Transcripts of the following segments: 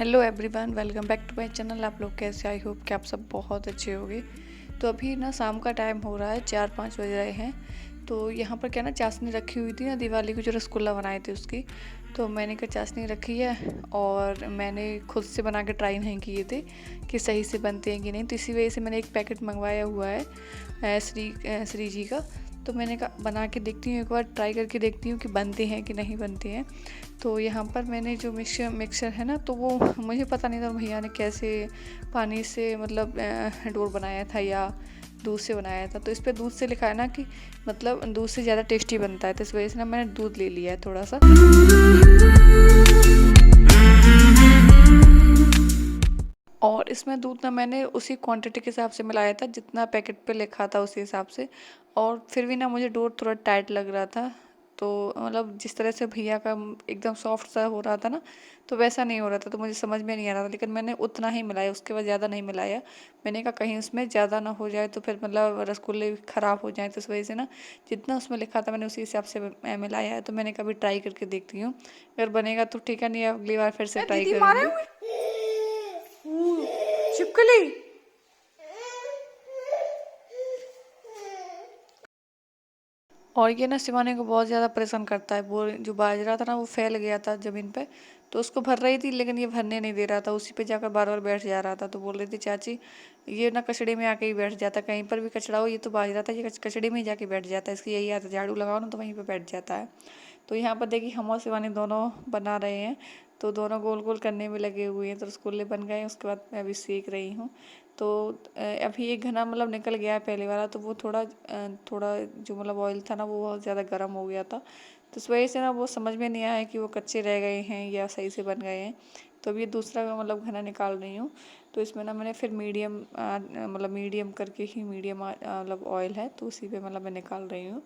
Hello everyone, welcome back to my channel. आप लोग कैसे? आई होप कि आप सब बहुत अच्छे होंगे। तो अभी ना शाम का टाइम हो रहा है, 4-5 बज रहे हैं। तो यहाँ पर क्या ना चाशनी रखी हुई थी ना, दिवाली को जो रसगुल्ला बनाए थे उसकी। तो मैंने कहा चाशनी रखी है और मैंने खुद से बना के ट्राई नहीं किए थे कि सही से बनते हैं कि नहीं। तो इसी वजह से मैंने एक पैकेट मंगवाया हुआ है श्री जी का। तो मैंने कहा बना के देखती हूँ, एक बार ट्राई करके देखती हूँ कि बनते हैं कि नहीं बनते हैं। तो यहाँ पर मैंने जो मिक्सर है ना, तो वो मुझे पता नहीं था भैया ने कैसे पानी से मतलब डोर बनाया था या दूध से बनाया था। तो इस पर दूध से लिखा है ना कि मतलब दूध से ज़्यादा टेस्टी बनता है। तो इस वजह से ना मैंने दूध ले लिया है थोड़ा सा। और इसमें दूध ना मैंने उसी क्वांटिटी के हिसाब से मिलाया था जितना पैकेट पे लिखा था उसी हिसाब से। और फिर भी ना मुझे डोर थोड़ा टाइट लग रहा था। तो मतलब जिस तरह से भैया का एकदम सॉफ्ट सा हो रहा था ना, तो वैसा नहीं हो रहा था। तो मुझे समझ में नहीं आ रहा था, लेकिन मैंने उतना ही मिलाया, उसके बाद ज़्यादा नहीं मिलाया। मैंने कहा कहीं उसमें ज़्यादा ना हो जाए तो फिर मतलब रसगुल्ले ख़राब हो जाए। तो इस वजह से ना जितना उसमें लिखा था मैंने उसी हिसाब से मिलाया है। तो मैंने कभी ट्राई करके देखती हूँ, अगर बनेगा तो ठीक है, नहीं अगली बार फिर से ट्राई करूँगी। चिपकली और ये ना शिवानी को बहुत ज़्यादा परेशान करता है। वो जो बाजरा था ना वो फैल गया था ज़मीन पे, तो उसको भर रही थी लेकिन ये भरने नहीं दे रहा था, उसी पे जाकर बार बार बैठ जा रहा था। तो बोल रही थी चाची ये ना कचड़े में आके ही बैठ जाता, कहीं पर भी कचड़ा हो ये तो बाजरा था, ये कचड़े में ही जाके बैठ जाता है, इसकी यही आदत, झाड़ू लगाओ ना तो वहीं पर बैठ जाता है। तो यहाँ पर देखिए हम और शिवानी दोनों बना रहे हैं। तो दोनों गोल गोल करने में लगे हुए हैं। तो रसगुल्ले बन गए, उसके बाद मैं अभी सेक रही हूँ। तो अभी एक घना मतलब निकल गया है पहले वाला, तो वो थोड़ा जो मतलब ऑयल था ना वो बहुत ज़्यादा गर्म हो गया था। तो इस वजह से ना वो समझ में नहीं आया कि वो कच्चे रह गए हैं या सही से बन गए हैं। तो अभी दूसरा मतलब घना निकाल रही हूँ। तो इसमें ना मैंने फिर मतलब मीडियम करके ही मीडियम मतलब ऑयल है तो उसी पे मतलब मैं निकाल रही हूँ।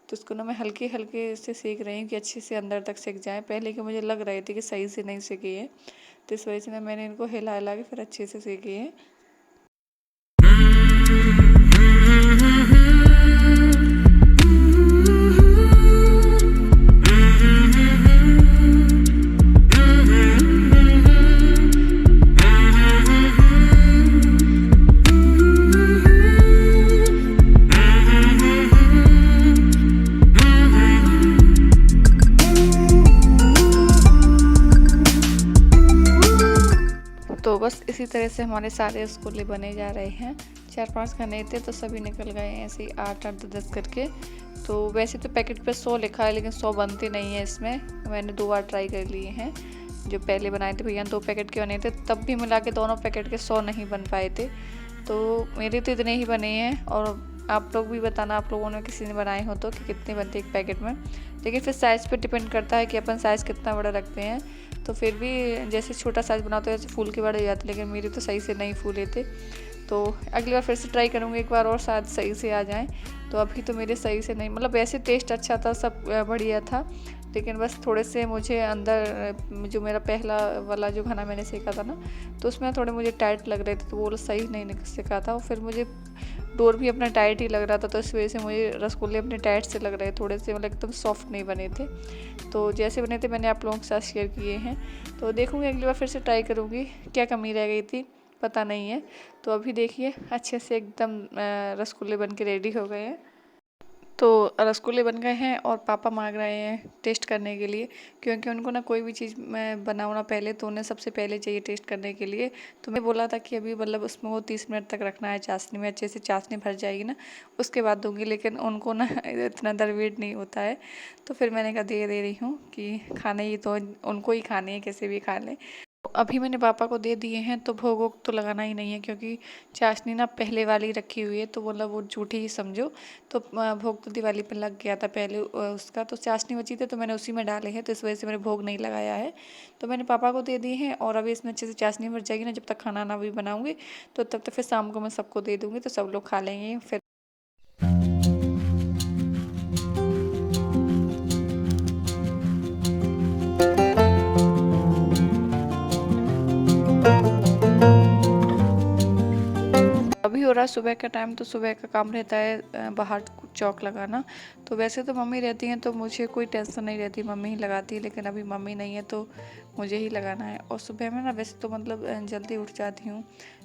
तो इसको ना मैं हल्के हल्के से सेक रही हूँ कि अच्छे से अंदर तक सेक जाए। पहले के मुझे लग रहे थे कि सही से नहीं सेके हैं, तो इस वजह से ना मैंने इनको हिला हिला के फिर अच्छे से सेके हैं। तो बस इसी तरह से हमारे सारे रसगुल्ले बने जा रहे हैं। 4-5 खाने थे तो सभी निकल गए हैं ऐसे ही 8-8 10 करके। तो वैसे तो पैकेट पे 100 लिखा है लेकिन 100 बनते नहीं है इसमें। मैंने 2 बार ट्राई कर लिए हैं। जो पहले बनाए थे भैया 2 पैकेट के बने थे, तब भी मिला के दोनों पैकेट के 100 नहीं बन पाए थे। तो मेरे तो इतने ही बने हैं। और आप लोग भी बताना आप लोगों ने किसी ने बनाए हो तो कि कितने बनते एक पैकेट में। लेकिन फिर साइज़ पे डिपेंड करता है कि अपन साइज़ कितना बड़ा रखते हैं। तो फिर भी जैसे छोटा साइज़ बनाते हो वैसे फूल के बड़े हो जाते, लेकिन मेरे तो सही से नहीं फूले थे। तो अगली बार फिर से ट्राई करूँगी एक बार और शायद सही से आ जाएँ। तो अभी तो मेरे सही से नहीं, मतलब वैसे टेस्ट अच्छा था, सब बढ़िया था, लेकिन बस थोड़े से मुझे अंदर जो मेरा पहला वाला जो खाना मैंने सेका था ना, तो उसमें थोड़े मुझे टाइट लग रहे थे, तो वो सही नहीं सेका था। और फिर मुझे डोर भी अपना टाइट ही लग रहा था, तो इस वजह से मुझे रसगुल्ले अपने टाइट से लग रहे, थोड़े से मतलब एकदम सॉफ्ट नहीं बने थे। तो जैसे बने थे मैंने आप लोगों के साथ शेयर किए हैं। तो देखूँगी अगली बार फिर से ट्राई करूँगी, क्या कमी रह गई थी पता नहीं है। तो अभी देखिए अच्छे से एकदम रसगुल्ले बन के रेडी हो गए हैं। तो रसगुल्ले बन गए हैं और पापा मांग रहे हैं टेस्ट करने के लिए, क्योंकि उनको ना कोई भी चीज़ मैं बनाऊँ ना पहले तो उन्हें सबसे पहले चाहिए टेस्ट करने के लिए। तो मैं बोला था कि अभी मतलब उसमें वो 30 मिनट तक रखना है चाशनी में, अच्छे से चाशनी भर जाएगी ना उसके बाद दूँगी, लेकिन उनको ना इतना देर वेट नहीं होता है। तो फिर मैंने कहा दे रही हूँ कि खाने ही तो उनको ही खाने हैं, कैसे भी खा लें। अभी मैंने पापा को दे दिए हैं, तो भोग वोग तो लगाना ही नहीं है, क्योंकि चाशनी ना पहले वाली रखी हुई है, तो मतलब वो झूठी ही समझो। तो भोग तो दिवाली पे लग गया था पहले उसका, तो चाशनी बची थी तो मैंने उसी में डाले हैं, तो इस वजह से मैंने भोग नहीं लगाया है। तो मैंने पापा को दे दिए हैं और अभी इसमें अच्छे से चाशनी भर जाएगी ना, जब तक खाना ना भी बनाऊँगी तो तब तक फिर शाम को मैं सबको दे दूँगी, तो सब लोग खा लेंगे फिर। अभी हो रहा है सुबह का टाइम, तो सुबह का काम रहता है बाहर चौक लगाना। तो वैसे तो मम्मी रहती हैं तो मुझे कोई टेंशन नहीं रहती, मम्मी ही लगाती है, लेकिन अभी मम्मी नहीं है तो मुझे ही लगाना है। और सुबह में ना वैसे तो मतलब जल्दी उठ जाती हूँ,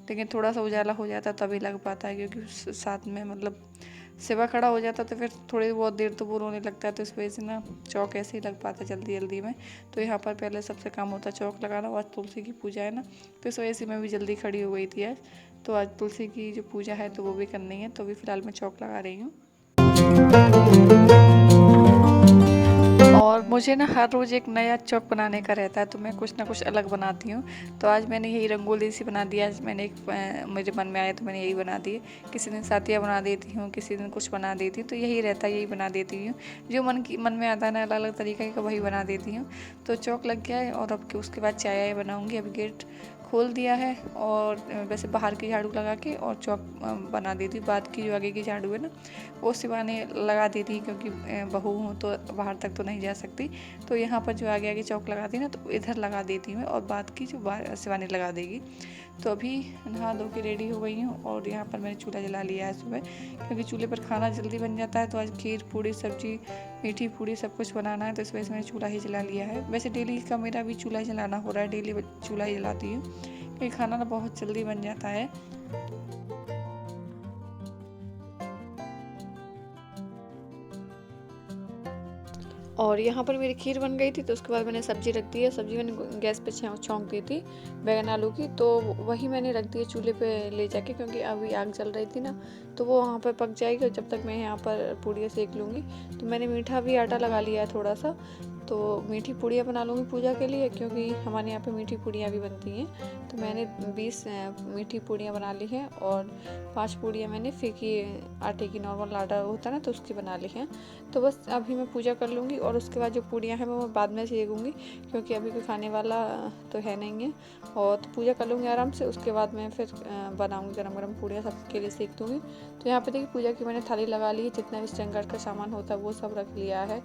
लेकिन थोड़ा सा उजाला हो जाता तभी लग पाता है, क्योंकि साथ में मतलब सेवा खड़ा हो जाता तो फिर थोड़ी बहुत देर तो वो रोने लगता है, तो इस वजह से ना चौक ऐसे ही लग पाता जल्दी जल्दी में। तो यहाँ पर पहले सबसे काम होता है चौक लगाना। आज तुलसी की पूजा है ना, तो इस वजह से मैं भी जल्दी खड़ी हो गई थी आज। तो आज तुलसी की जो पूजा है तो वो भी करनी है, तो अभी फ़िलहाल मैं चौक लगा रही हूँ। और मुझे ना हर रोज़ एक नया चौक बनाने का रहता है, तो मैं कुछ ना कुछ अलग बनाती हूँ। तो आज मैंने यही रंगोली सी बना दी। आज मैंने एक मुझे मन में आया तो मैंने यही बना दी। किसी दिन सातिया बना देती हूँ, किसी दिन कुछ बना देती हूँ, तो यही रहता है, यही बना देती हूँ। जो मन में आता है ना अलग अलग तरीके का, वही बना देती हूँ। तो चौक लग गया है और अब उसके बाद चाय बनाऊँगी। अभी गेट खोल दिया है और वैसे बाहर की झाड़ू लगा के और चौक बना देती हूँ। बाद की जो आगे की झाड़ू है ना वो सिवाने लगा देती, क्योंकि बहू हूँ तो बाहर तक तो नहीं जा सकती। तो यहाँ पर जो आगे आगे चौक लगाती ना तो इधर लगा देती हूँ, और बाद की जो सिवानी लगा देगी। तो अभी नहा धो के रेडी हो गई हूँ और यहाँ पर मैंने चूल्हा जला लिया है सुबह, क्योंकि चूल्हे पर खाना जल्दी बन जाता है। तो आज खीर पूड़ी सब्जी मीठी पूड़ी सब कुछ बनाना है, तो इस वजह से मैंने चूल्हा ही जला लिया है। वैसे डेली का मेरा भी चूल्हा जलाना हो रहा है, डेली चूल्हा ही जलाती हूँ, क्योंकि खाना ना बहुत जल्दी बन जाता है। और यहाँ पर मेरी खीर बन गई थी, तो उसके बाद मैंने सब्जी रख दी है। सब्जी मैंने गैस पे छौंक दी थी बैगन आलू की, तो वही मैंने रख दी है चूल्हे पे ले जाके, क्योंकि अभी आग जल रही थी ना, तो वो वहाँ पर पक जाएगी और जब तक मैं यहाँ पर पूड़ियाँ सेक लूँगी। तो मैंने मीठा भी आटा लगा लिया है थोड़ा सा, तो मीठी पूड़ियाँ बना लूँगी पूजा के लिए, क्योंकि हमारे यहाँ पे मीठी पूड़ियाँ भी बनती हैं। तो मैंने 20 मीठी पूड़ियाँ बना ली हैं और 5 पूड़ियाँ मैंने फीकी आटे की, नॉर्मल आटा होता है ना, तो उसकी बना ली हैं। तो बस अभी मैं पूजा कर लूँगी और उसके बाद जो पूड़ियाँ हैं वो बाद में सेकूँगी, क्योंकि अभी कोई खाने वाला तो है नहीं है। और तो पूजा कर लूँगी आराम से, उसके बाद मैं फिर बनाऊँगी गरम गरम पूड़ियाँ, सबके लिए सेक दूँगी। तो यहाँ पे देखिए पूजा की मैंने थाली लगा ली है, जितना भी श्रृंगार का सामान होता है वो सब रख लिया है,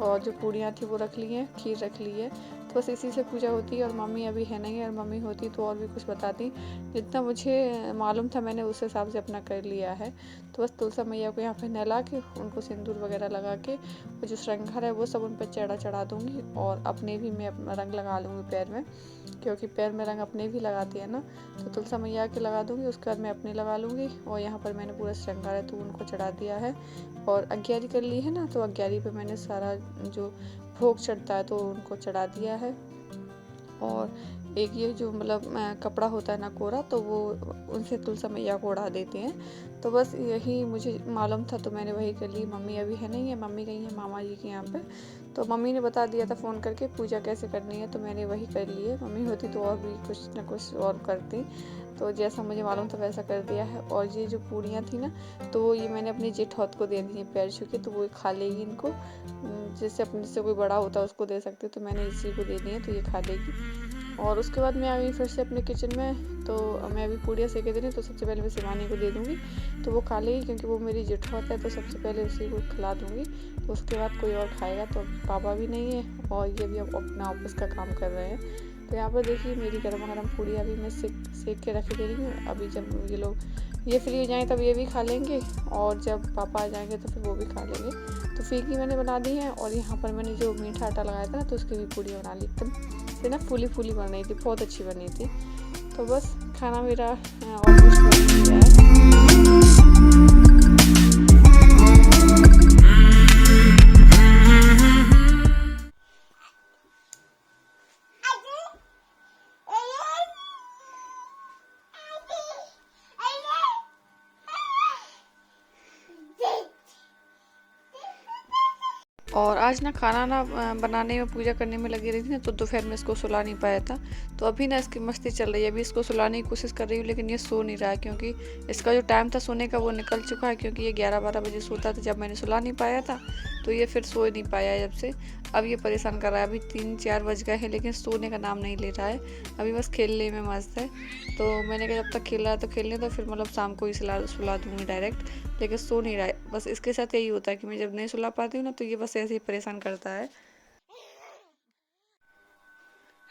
और जो पूड़ियाँ थी वो रख ली हैं, खीर रख ली है। तो बस इसी से पूजा होती है। और मम्मी अभी है नहीं है, और मम्मी होती तो और भी कुछ बताती। जितना मुझे मालूम था मैंने उस हिसाब से अपना कर लिया है। तो बस तुलसी मैया को यहाँ पे नहला के उनको सिंदूर वगैरह लगा के वो जो श्रृंगार है वो सब उन पर चढ़ा दूँगी, और अपने भी मैं अपना रंग लगा लूँगी पैर में, क्योंकि पैर में रंग अपने भी लगाती है ना। तो तुलसी मैया के लगा दूँगी, उसके बाद मैं अपने लगा लूँगी। और यहाँ पर मैंने पूरा श्रृंगार है तो उनको चढ़ा दिया है, और अग्यारी कर ली है ना, तो अग्यारी पे मैंने सारा जो भोग चढ़ता है तो उनको चढ़ा दिया है। और एक ये जो मतलब कपड़ा होता है ना कोरा, तो वो उनसे तुलसी मैया को उड़ा देते हैं। तो बस यही मुझे मालूम था तो मैंने वही कर ली। मम्मी अभी है नहीं है, मम्मी गई है मामा जी के यहाँ पे, तो मम्मी ने बता दिया था फ़ोन करके पूजा कैसे करनी है, तो मैंने वही कर ली है। मम्मी होती तो और भी कुछ ना कुछ और करती, तो जैसा मुझे मालूम था वैसा कर दिया है। और ये जो पूड़ियाँ थी ना, तो ये मैंने अपनी जेठौत को दे दी है पैर छू के, तो वो खा लेगी इनको। जैसे अपने से कोई बड़ा होता है उसको दे सकते, तो मैंने इसी को दे दी है, तो ये खा लेगी। और उसके बाद मैं आ गई फिर से अपने किचन में। तो मैं अभी पूड़ियाँ सेके दे रही हूँ, तो सबसे पहले मैं शिवानी को दे दूँगी, तो वो खा लेगी, क्योंकि वो मेरी जेठौत है, तो सबसे पहले उसी को खिला दूँगी। तो उसके बाद कोई और खाएगा। तो पापा भी नहीं है और ये भी अब अपना ऑफिस का काम कर रहे हैं। तो यहाँ पर देखिए मेरी गर्मा गर्म पूड़ियाँ भी मैं सेक के रख दे रही हूँ। अभी जब ये फ्री हो जाएँ तब ये भी खा लेंगे, और जब पापा आ जाएंगे तो फिर वो भी खा लेंगे। तो फीकी मैंने बना दी है, और यहाँ पर मैंने जो मीठा आटा लगाया था ना, तो उसकी भी पूड़ी बना ली। एकदम से ना फूली फूली बन रही थी, बहुत अच्छी बनी थी। तो बस खाना मेरा ऑलमोस्ट बन गया है। और आज ना खाना ना बनाने में पूजा करने में लगी रही थी ना, तो दोपहर में इसको सुला नहीं पाया था। तो अभी ना इसकी मस्ती चल रही है। अभी इसको सुलाने की कोशिश कर रही हूँ, लेकिन ये सो नहीं रहा है, क्योंकि इसका जो टाइम था सोने का वो निकल चुका है। क्योंकि ये 11-12 बजे सोता था जब मैंने सुला नहीं पाया था, तो ये फिर सो नहीं पाया जब से। अब ये परेशान कर रहा है। अभी 3-4 बज गए हैं, लेकिन सोने का नाम नहीं ले रहा है। अभी बस खेलने में मस्त है। तो मैंने कहा जब तक खेल रहा है तो खेलने, तो फिर मतलब शाम को ही सुला दूँगी डायरेक्ट। लेकिन सो नहीं रहा है। बस इसके साथ यही होता है कि मैं जब नहीं सुला पाती हूँ ना, तो ये बस ऐसे ही परेशान करता है।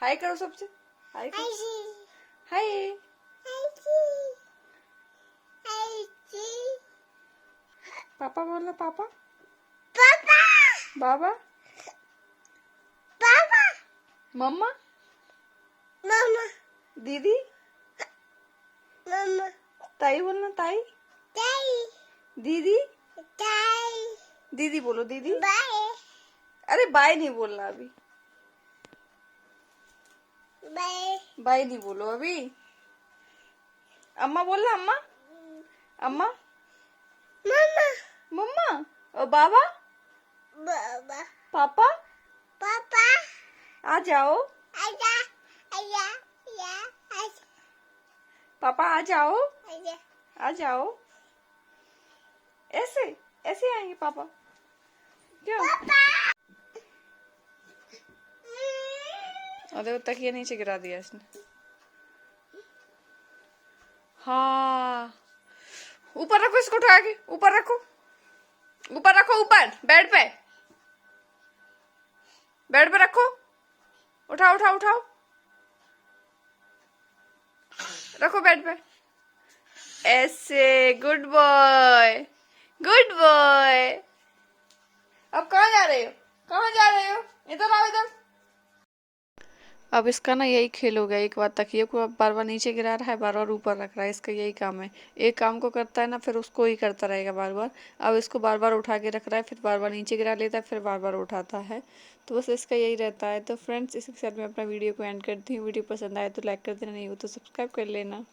हाय करो सबसे। हाय हाय। पापा बोलना, पापा पापा बाबा पापा मम्मा मम्मा दीदी मम्मा ताई बोलना, ताई ताई दीदी ताई दीदी बोलो, दीदी। बाय अरे बाय नहीं बोलना अभी, बाय बाय नहीं बोलो अभी। अम्मा बोलना, अम्मा अम्मा मम्मा मम्मा और बाबा बाबा पापा पापा आ जाओ, आजा आजा या आजा पापा आ जाओ, आजा आ जाओ। ऐसे ऐसे आएंगे पापा, क्यों? अरे वो तकिया नीचे गिरा दिया इसने। हाँ ऊपर रखो इसको, उठा के ऊपर रखो, ऊपर रखो, ऊपर बेड पे, बेड पे रखो, उठाओ उठाओ उठाओ, रखो बेड पे, ऐसे। Good boy, good boy. अब कहाँ जा रहे हो, कहाँ जा रहे हो? इधर आओ, इधर। अब इसका ना यही खेल हो गया, एक बार तकिए को बार बार नीचे गिरा रहा है, बार बार ऊपर रख रहा है, इसका यही काम है। एक काम को करता है ना, फिर उसको ही करता रहेगा बार बार। अब इसको बार बार उठा के रख रहा है, फिर बार बार नीचे गिरा लेता है, फिर बार बार उठाता है। तो बस इसका यही रहता है। तो फ्रेंड्स, इसके साथ मैं अपना वीडियो को एंड करती हूँ। वीडियो पसंद आए तो लाइक कर देना, नहीं हो तो सब्सक्राइब कर लेना।